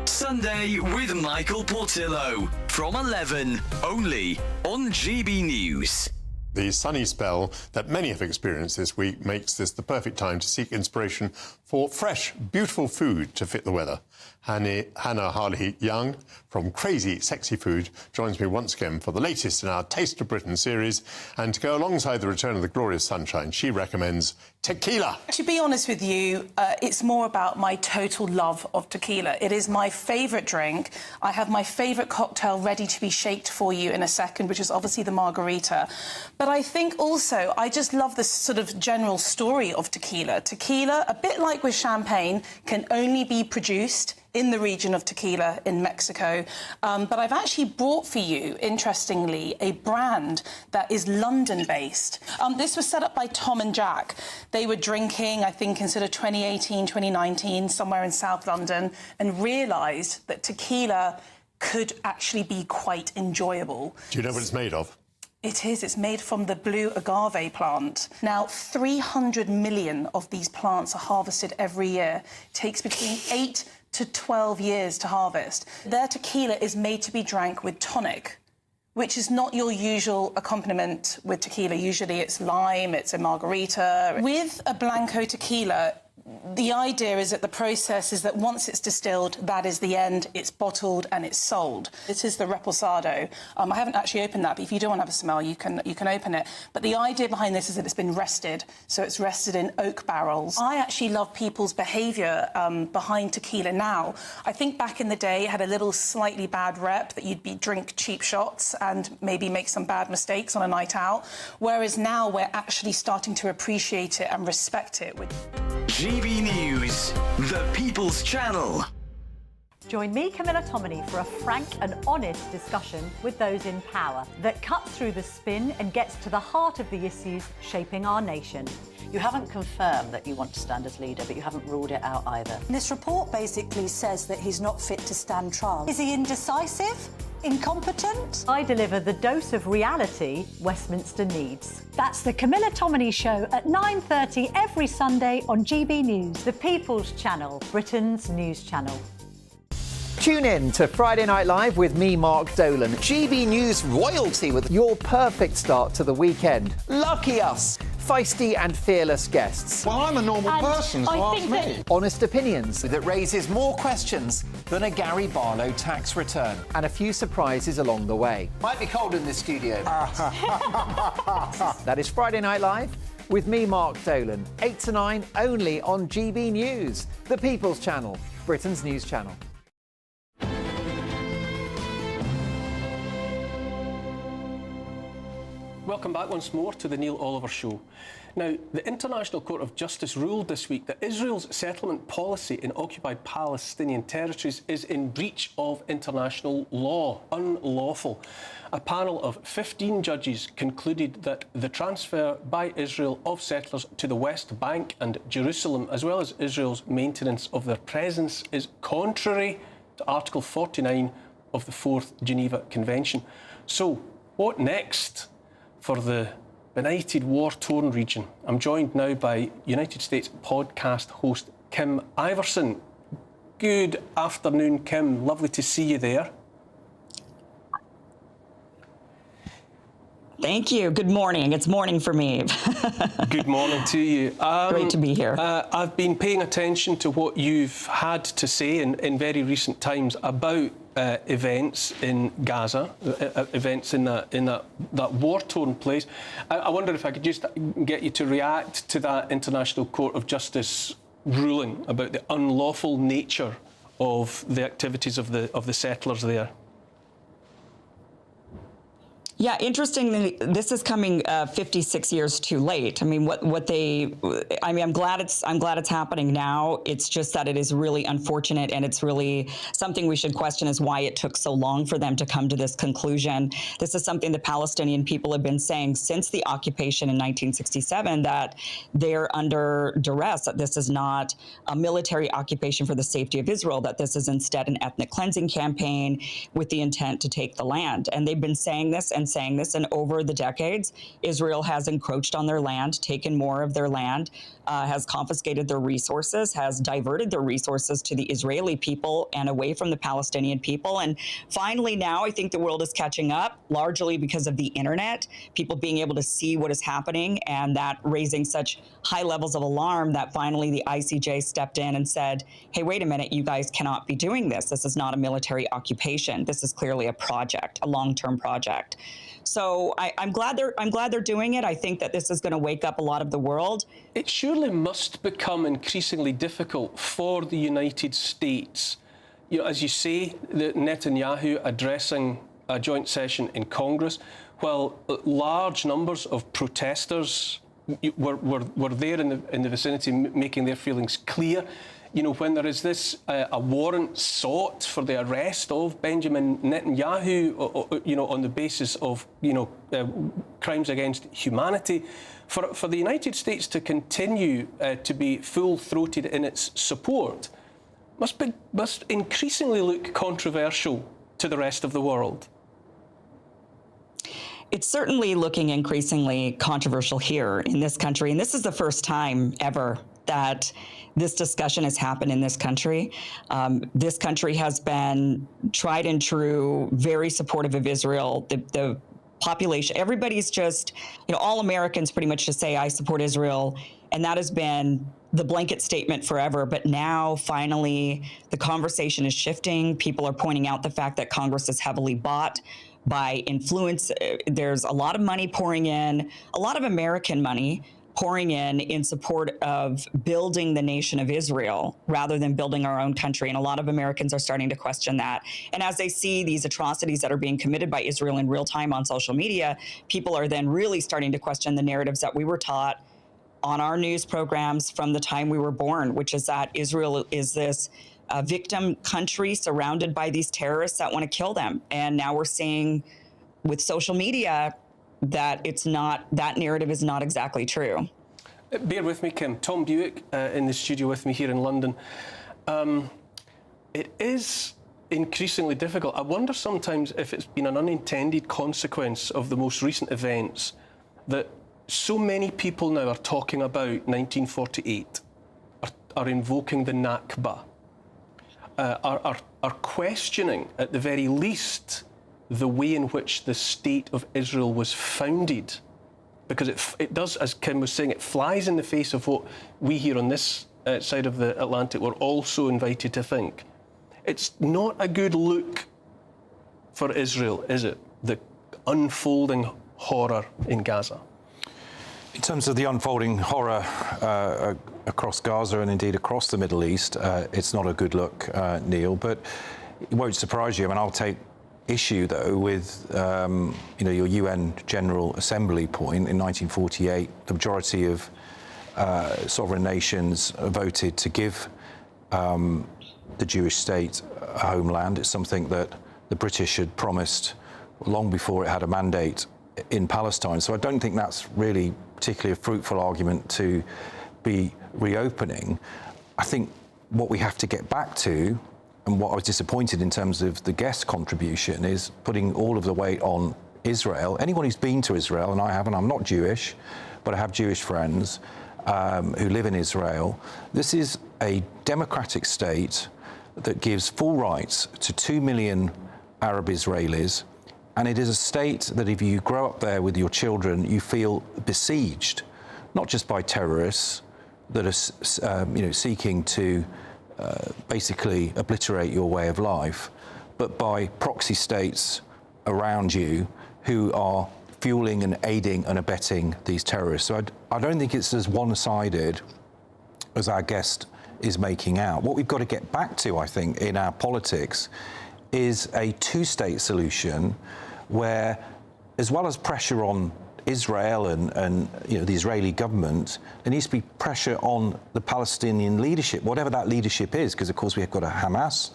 Sunday with Michael Portillo from 11, only on GB News. The sunny spell that many have experienced this week makes this the perfect time to seek inspiration for fresh, beautiful food to fit the weather. Hannah Harley-Young from Crazy Sexy Food joins me once again for the latest in our Taste of Britain series. And to go alongside the return of the glorious sunshine, she recommends tequila. To be honest with you, it's more about my total love of tequila. It is my favourite drink. I have my favourite cocktail ready to be shaked for you in a second, which is obviously the margarita. But I think also I just love this sort of general story of tequila. Tequila, a bit like with champagne, can only be produced in the region of Tequila in Mexico. But I've actually brought for you, interestingly, a brand that is London-based. This was set up by Tom and Jack. They were drinking, I think, in sort of 2018, 2019, somewhere in South London, and realised that tequila could actually be quite enjoyable. Do you know what it's made of? It is. It's made from the blue agave plant. Now, 300 million of these plants are harvested every year. It takes between 8 to 12 years to harvest. Their tequila is made to be drank with tonic, which is not your usual accompaniment with tequila. Usually it's lime, it's a margarita. With a Blanco tequila, the idea is that the process is that once it's distilled, that is the end, it's bottled and it's sold. This is the reposado. I haven't actually opened that, but if you do want to have a smell, you can open it. But the idea behind this is that it's been rested, so it's rested in oak barrels. I actually love people's behaviour behind tequila now. I think back in the day it had a little slightly bad rep that you'd drink cheap shots and maybe make some bad mistakes on a night out, whereas now we're actually starting to appreciate it and respect it. GB News, the People's Channel. Join me, Camilla Tominey, for a frank and honest discussion with those in power that cuts through the spin and gets to the heart of the issues shaping our nation. You haven't confirmed that you want to stand as leader, but you haven't ruled it out either. This report basically says that he's not fit to stand trial. Is he indecisive? Incompetent? I deliver the dose of reality Westminster needs. That's the Camilla Tominey Show at 9:30 every Sunday on GB News. The People's Channel, Britain's news channel. Tune in to Friday Night Live with me, Mark Dolan. GB News royalty with your perfect start to the weekend. Lucky us. Feisty and fearless guests. Well, I'm a normal person, so ask me. Honest opinions. That raises more questions than a Gary Barlow tax return. And a few surprises along the way. Might be cold in this studio. That is Friday Night Live with me, Mark Dolan. 8 to 9 only on GB News, the People's Channel, Britain's news channel. Welcome back once more to the Neil Oliver Show. Now, the International Court of Justice ruled this week that Israel's settlement policy in occupied Palestinian territories is in breach of international law, unlawful. A panel of 15 judges concluded that the transfer by Israel of settlers to the West Bank and Jerusalem, as well as Israel's maintenance of their presence, is contrary to Article 49 of the Fourth Geneva Convention. So, what next for the benighted, war-torn region? I'm joined now by United States podcast host Kim Iverson. Good afternoon, Kim. Lovely to see you there. Thank you. Good morning. It's morning for me. Good morning to you. Great to be here. I've been paying attention to what you've had to say in very recent times about events in Gaza, events in that war-torn place. I wonder if I could just get you to react to that International Court of Justice ruling about the unlawful nature of the activities of the settlers there. Yeah, interestingly, this is coming 56 years too late. I mean, I'm glad it's happening now. It's just that it is really unfortunate, and it's really something we should question is why it took so long for them to come to this conclusion. This is something the Palestinian people have been saying since the occupation in 1967, that they're under duress, that this is not a military occupation for the safety of Israel, that this is instead an ethnic cleansing campaign with the intent to take the land. And they've been saying this, and over the decades, Israel has encroached on their land, taken more of their land, has confiscated their resources, has diverted their resources to the Israeli people and away from the Palestinian people. And finally now, I think the world is catching up, largely because of the internet, people being able to see what is happening, and that raising such high levels of alarm that finally the ICJ stepped in and said, hey, wait a minute, you guys cannot be doing this. This is not a military occupation. This is clearly a project, a long-term project. So I'm glad they're doing it. I think that this is going to wake up a lot of the world. It surely must become increasingly difficult for the United States. You know, as you say, Netanyahu addressing a joint session in Congress, while large numbers of protesters were there in the vicinity making their feelings clear. You know, when there is this a warrant sought for the arrest of Benjamin Netanyahu, you know, on the basis of, you know, crimes against humanity, for the United States to continue to be full-throated in its support must increasingly look controversial to the rest of the world. It's certainly looking increasingly controversial here in this country, and this is the first time ever that this discussion has happened in this country. This country has been tried and true, very supportive of Israel. The population. Everybody's just, all Americans pretty much just say, I support Israel. And that has been the blanket statement forever. But now, finally, the conversation is shifting. People are pointing out the fact that Congress is heavily bought by influence. There's a lot of money pouring in, a lot of American money pouring in support of building the nation of Israel rather than building our own country. And a lot of Americans are starting to question that. And as they see these atrocities that are being committed by Israel in real time on social media, people are then really starting to question the narratives that we were taught on our news programs from the time we were born, which is that Israel is this victim country surrounded by these terrorists that want to kill them. And now we're seeing with social media that it's not, that narrative is not exactly true. Bear with me, Kim. Tom Bewick in the studio with me here in London. It is increasingly difficult. I wonder sometimes if it's been an unintended consequence of the most recent events that so many people now are talking about 1948, are invoking the Nakba, are questioning, at the very least, the way in which the state of Israel was founded. Because it does, as Kim was saying, it flies in the face of what we here on this side of the Atlantic were also invited to think. It's not a good look for Israel, is it? The unfolding horror in Gaza. In terms of the unfolding horror across Gaza and indeed across the Middle East, it's not a good look, Neil, but it won't surprise you. I mean, I'll take issue, though, with your UN General Assembly point in 1948. The majority of sovereign nations voted to give the Jewish state a homeland. It's something that the British had promised long before it had a mandate in Palestine. So I don't think that's really particularly a fruitful argument to be reopening. I think what we have to get back to, and what I was disappointed in terms of the guest contribution, is putting all of the weight on Israel. Anyone who's been to Israel, and I haven't, I'm not Jewish, but I have Jewish friends who live in Israel. This is a democratic state that gives full rights to 2 million Arab Israelis. And it is a state that if you grow up there with your children, you feel besieged, not just by terrorists that are seeking to basically obliterate your way of life, but by proxy states around you who are fueling and aiding and abetting these terrorists. So I don't think it's as one-sided as our guest is making out. What we've got to get back to, I think, in our politics is a two-state solution where, as well as pressure on Israel and the Israeli government, there needs to be pressure on the Palestinian leadership, whatever that leadership is, because, of course, we've got a Hamas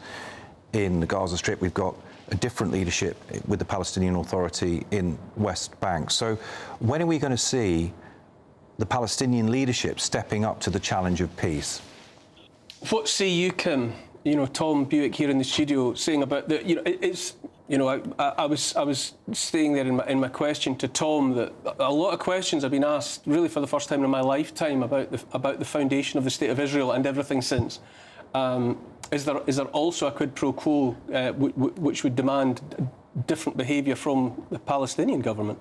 in the Gaza Strip. We've got a different leadership with the Palestinian Authority in West Bank. So when are we going to see the Palestinian leadership stepping up to the challenge of peace? What say you, Kim? Tom Bewick here in the studio saying about I was saying there in my question to Tom that a lot of questions have been asked really for the first time in my lifetime about the foundation of the State of Israel and everything since. Is there also a quid pro quo which would demand different behaviour from the Palestinian government?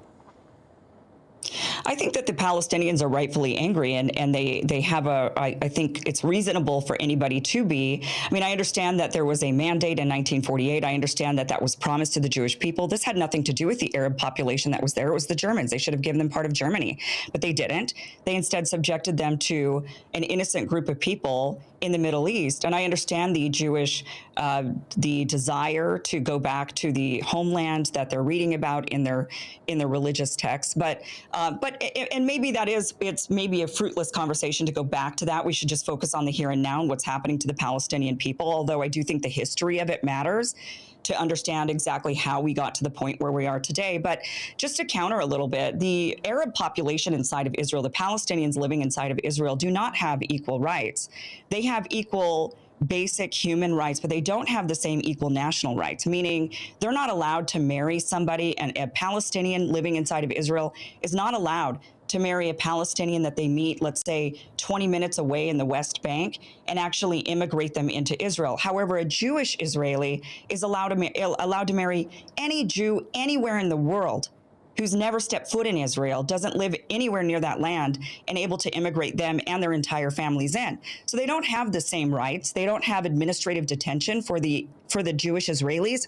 I think that the Palestinians are rightfully angry, and they have I think it's reasonable for anybody to be. I mean, I understand that there was a mandate in 1948. I understand that was promised to the Jewish people. This had nothing to do with the Arab population that was there. It was the Germans. They should have given them part of Germany, but they didn't. They instead subjected them to an innocent group of people in the Middle East. And I understand the Jewish, the desire to go back to the homeland that they're reading about in their religious texts. But maybe it's maybe a fruitless conversation to go back to that. We should just focus on the here and now and what's happening to the Palestinian people. Although I do think the history of it matters to understand exactly how we got to the point where we are today. But just to counter a little bit, the Arab population inside of Israel, the Palestinians living inside of Israel, do not have equal rights. They have equal basic human rights, but they don't have the same equal national rights, meaning they're not allowed to marry somebody, and a Palestinian living inside of Israel is not allowed to marry a Palestinian that they meet, let's say, 20 minutes away in the West Bank and actually immigrate them into Israel. However, a Jewish Israeli is allowed to marry any Jew anywhere in the world who's never stepped foot in Israel, doesn't live anywhere near that land, and able to immigrate them and their entire families in. So they don't have the same rights. They don't have administrative detention for the Jewish Israelis,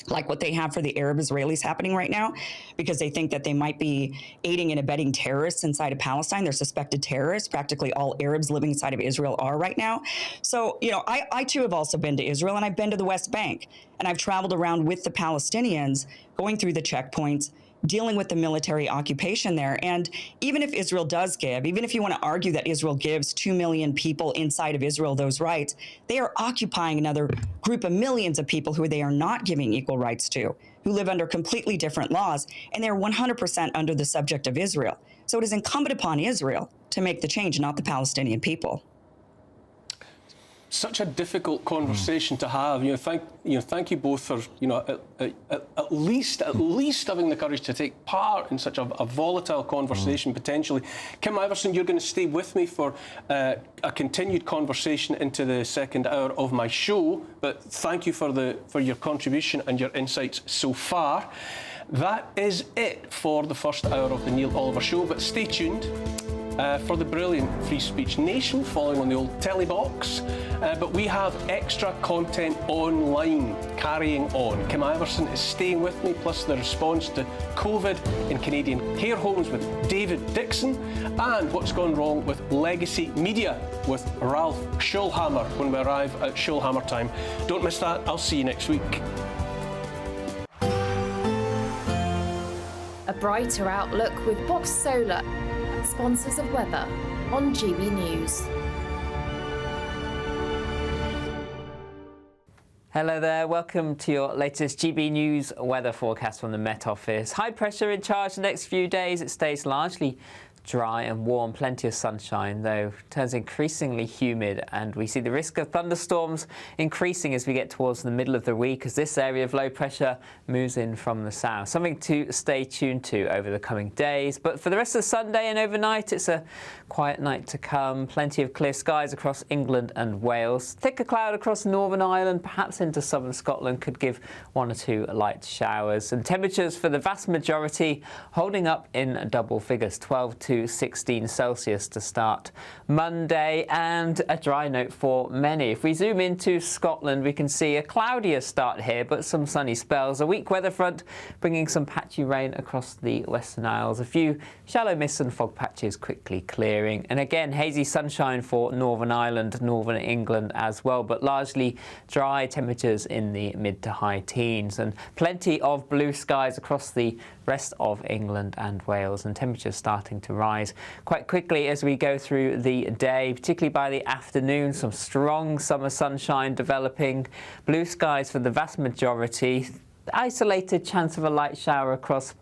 like what they have for the Arab Israelis happening right now, because they think that they might be aiding and abetting terrorists inside of Palestine. They're suspected terrorists. Practically all Arabs living inside of Israel are right now. So, you know, I too have also been to Israel, and I've been to the West Bank, and I've traveled around with the Palestinians, going through the checkpoints, dealing with the military occupation there. And even if Israel does give, even if you want to argue that Israel gives 2 million people inside of Israel those rights, they are occupying another group of millions of people who they are not giving equal rights to, who live under completely different laws, and they're 100% under the subject of Israel. So it is incumbent upon Israel to make the change, not the Palestinian people. Such a difficult conversation to have. Thank you both for at least having the courage to take part in such a volatile conversation potentially. Kim Iverson, you're going to stay with me for a continued conversation into the second hour of my show. But thank you for your contribution and your insights so far. That is it for the first hour of the Neil Oliver Show. But stay tuned for the brilliant Free Speech Nation, following on the old telly box. But we have extra content online carrying on. Kim Iverson is staying with me, plus the response to COVID in Canadian care homes with David Dixon, and what's gone wrong with legacy media with Ralph Schulhammer when we arrive at Schulhammer time. Don't miss that. I'll see you next week. A brighter outlook with Box Solar, sponsors of weather on GB News. Hello there, welcome to your latest GB News weather forecast from the Met Office. High pressure in charge the next few days. It stays largely dry and warm, plenty of sunshine, though turns increasingly humid, and we see the risk of thunderstorms increasing as we get towards the middle of the week as this area of low pressure moves in from the south. Something to stay tuned to over the coming days. But for the rest of Sunday and overnight, it's a quiet night to come. Plenty of clear skies across England and Wales. Thicker cloud across Northern Ireland, perhaps into southern Scotland, could give 1 or 2 light showers. And temperatures for the vast majority holding up in double figures, 12 to 16 Celsius to start Monday, and a dry note for many. If we zoom into Scotland, we can see a cloudier start here, but some sunny spells. A weak weather front bringing some patchy rain across the Western Isles. A few shallow mists and fog patches quickly clearing. And again, hazy sunshine for Northern Ireland, Northern England as well, but largely dry, temperatures in the mid to high teens. And plenty of blue skies across the rest of England and Wales, and temperatures starting to rise quite quickly as we go through the day, particularly by the afternoon. Some strong summer sunshine developing, blue skies for the vast majority, isolated chance of a light shower across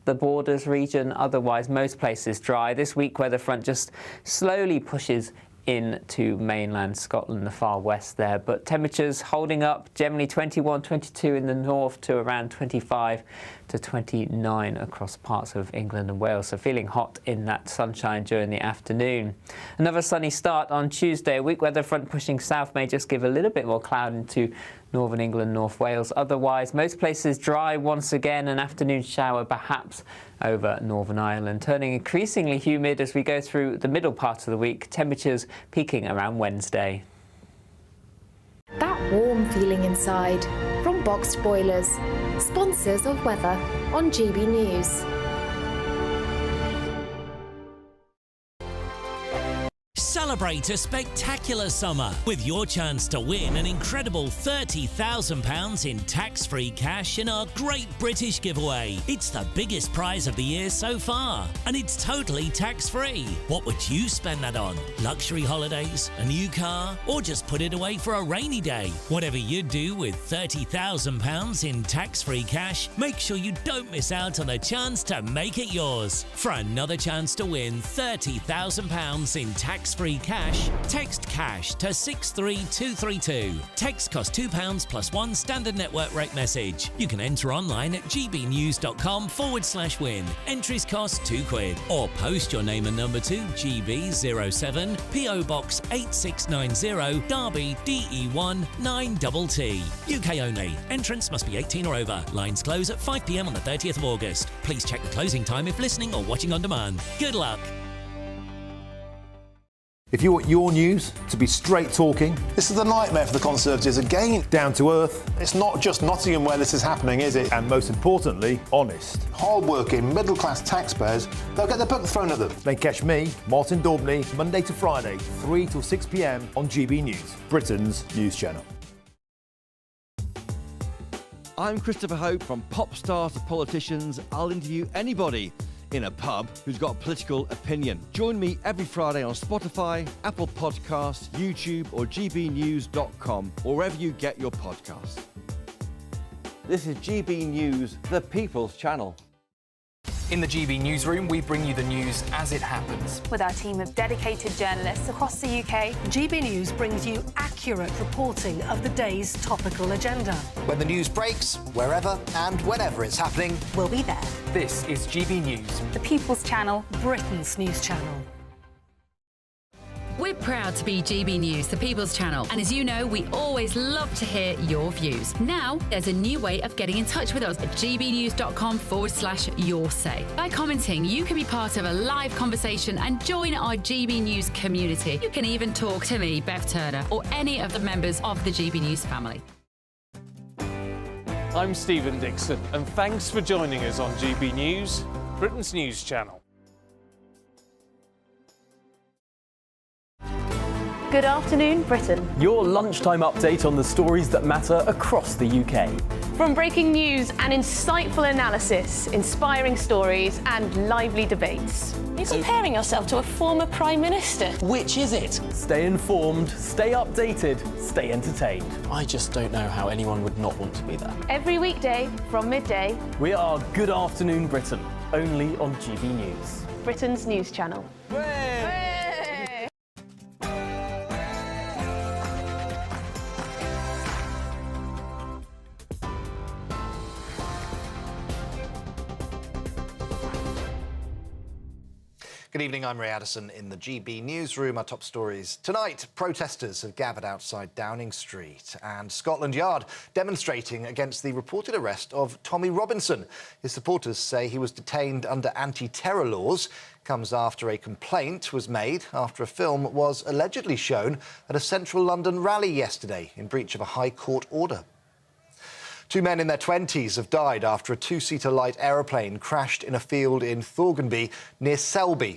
the borders region, otherwise most places dry. This weak weather front just slowly pushes into mainland Scotland, the far west there, but temperatures holding up, generally 21, 22 in the north to around 25 to 29 across parts of England and Wales, so feeling hot in that sunshine during the afternoon. Another sunny start on Tuesday. A weak weather front pushing south may just give a little bit more cloud into Northern England, North Wales. Otherwise, most places dry once again, an afternoon shower perhaps over Northern Ireland. Turning increasingly humid as we go through the middle part of the week, temperatures peaking around Wednesday. That warm feeling inside from Boxed Boilers, sponsors of weather on GB News. Celebrate a spectacular summer with your chance to win an incredible £30,000 in tax-free cash in our Great British Giveaway. It's the biggest prize of the year so far, and it's totally tax-free. What would you spend that on? Luxury holidays, a new car, or just put it away for a rainy day? Whatever you do with £30,000 in tax-free cash, make sure you don't miss out on a chance to make it yours. For another chance to win £30,000 in tax-free cash, text CASH to 63232. Text costs £2 plus one standard network rate message. You can enter online at gbnews.com/win. Entries cost £2. Or post your name and number to GB07 PO Box 8690 Derby DE1 9TT. UK only. Entrance must be 18 or over. Lines close at 5 p.m. on the 30th of August. Please check the closing time if listening or watching on demand. Good luck. If you want your news to be straight talking, this is a nightmare for the Conservatives again. Down to earth. It's not just Nottingham where this is happening, is it? And most importantly, honest. Hard-working, middle-class taxpayers, they'll get their book thrown at them. Then catch me, Martin Daubney, Monday to Friday, 3 till 6 p.m. on GB News, Britain's news channel. I'm Christopher Hope. From pop stars to politicians, I'll interview anybody in a pub who's got a political opinion. Join me every Friday on Spotify, Apple Podcasts, YouTube or gbnews.com, or wherever you get your podcasts. This is GB News, the People's Channel. In the GB Newsroom, we bring you the news as it happens. With our team of dedicated journalists across the UK, GB News brings you accurate reporting of the day's topical agenda. When the news breaks, wherever and whenever it's happening, we'll be there. This is GB News, the People's Channel, Britain's news channel. We're proud to be GB News, the People's Channel. And as you know, we always love to hear your views. Now, there's a new way of getting in touch with us at gbnews.com/your say. By commenting, you can be part of a live conversation and join our GB News community. You can even talk to me, Bev Turner, or any of the members of the GB News family. I'm Stephen Dixon, and thanks for joining us on GB News, Britain's news channel. Good afternoon, Britain. Your lunchtime update on the stories that matter across the UK. From breaking news and insightful analysis, inspiring stories and lively debates. You're comparing yourself to a former Prime Minister. Which is it? Stay informed, stay updated, stay entertained. I just don't know how anyone would not want to be there. Every weekday from midday. We are Good Afternoon Britain, only on GB News. Britain's news channel. Good evening, I'm Ray Addison in the GB Newsroom. Our top stories tonight. Protesters have gathered outside Downing Street and Scotland Yard, demonstrating against the reported arrest of Tommy Robinson. His supporters say he was detained under anti-terror laws. Comes after a complaint was made after a film was allegedly shown at a central London rally yesterday in breach of a High Court order. Two men in their 20s have died after a two-seater light aeroplane crashed in a field in Thorganby near Selby.